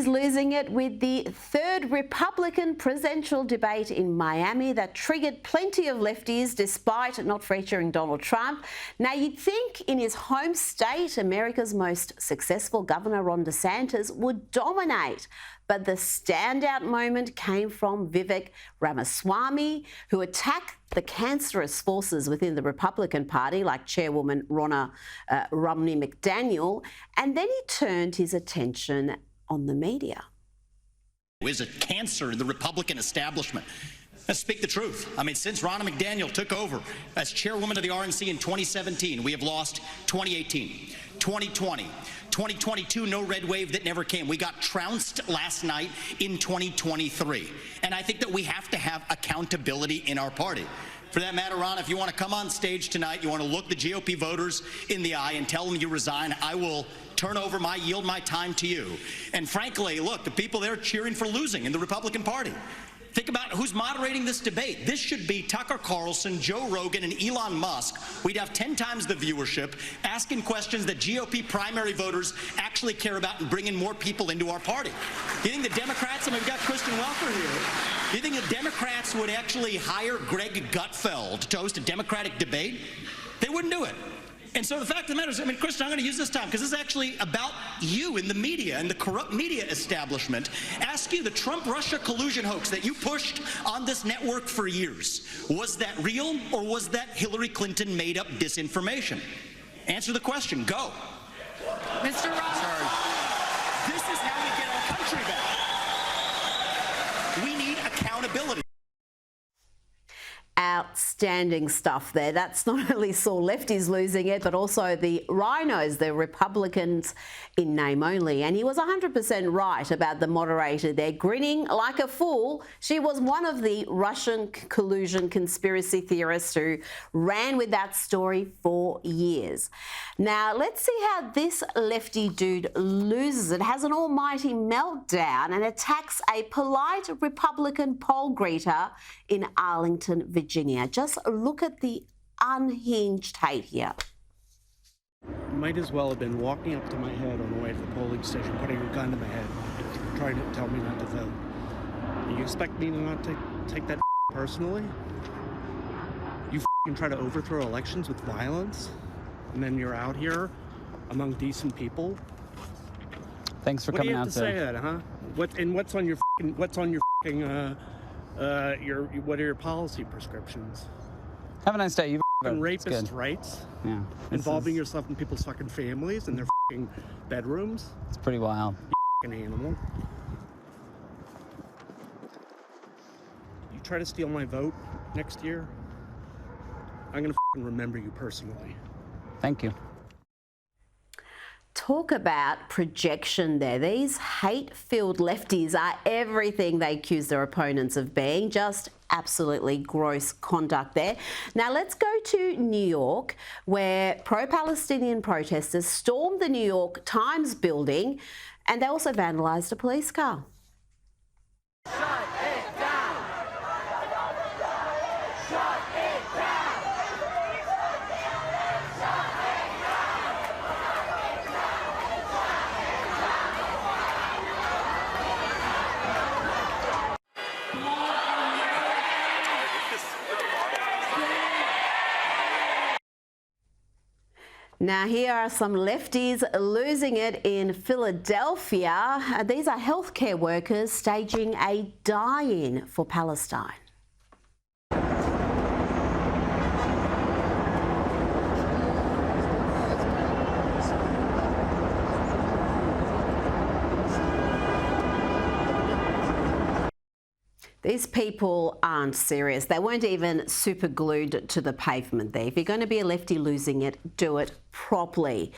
lefties losing it with the third Republican presidential debate in Miami that triggered plenty of lefties despite not featuring Donald Trump. Now, you'd think in his home state, America's most successful governor, Ron DeSantis, would dominate. But the standout moment came from Vivek Ramaswamy, who attacked the cancerous forces within the Republican Party, like Chairwoman Ronna Romney McDaniel, and then he turned his attention on the media. Is a cancer in the Republican establishment. Let's speak the truth. I mean, since Ronna McDaniel took over as chairwoman of the RNC in 2017, we have lost 2018, 2020, 2022, no red wave that never came. We got trounced last night in 2023. And I think that we have to have accountability in our party. For that matter, Ron, if you want to come on stage tonight, you want to look the GOP voters in the eye and tell them you resign, I will yield my time to you. And frankly, look, the people there cheering for losing in the Republican Party. Think about who's moderating this debate. This should be Tucker Carlson, Joe Rogan, and Elon Musk. We'd have 10 times the viewership, asking questions that GOP primary voters actually care about and bringing more people into our party. You think the Democrats, I mean, we've got Kristen Welker here, you think the Democrats would actually hire Greg Gutfeld to host a Democratic debate? They wouldn't do it. And so the fact of the matter is, I mean, Kristen, I'm going to use this time because this is actually about you in the media and the corrupt media establishment. Ask you, the Trump-Russia collusion hoax that you pushed on this network for years, was that real or was that Hillary Clinton made-up disinformation? Answer the question. Go. Mr. Ross. Sorry. This is how we get our country back. We need accountability. Outstanding stuff there. That's not only saw lefties losing it, but also the rhinos, the Republicans in name only. And he was 100% right about the moderator there, grinning like a fool. She was one of the Russian collusion conspiracy theorists who ran with that story for years. Now, let's see how this lefty dude loses it, has an almighty meltdown and attacks a polite Republican poll greeter in Arlington, Virginia. Just look at the unhinged hate here. Might as well have been walking up to my head on the way to the polling station, putting a gun to my head, trying to tell me not to vote. You expect me to not take that personally? You try to overthrow elections with violence, and then you're out here among decent people? Thanks for coming out to say that, huh? What are your policy prescriptions? Have a nice day. You rapist rights? Yeah. Involving yourself in people's fucking families and their fucking bedrooms? It's pretty wild. You fucking animal. You try to steal my vote next year, I'm gonna fucking remember you personally. Thank you. Talk about projection there. These hate-filled lefties are everything they accuse their opponents of being. Just absolutely gross conduct there. Now let's go to New York, where pro-Palestinian protesters stormed the New York Times building and they also vandalised a police car. Shut it down! Shut it down! Now, here are some lefties losing it in Philadelphia. These are healthcare workers staging a die-in for Palestine. These people aren't serious. They weren't even super glued to the pavement there. If you're going to be a lefty losing it, do it properly.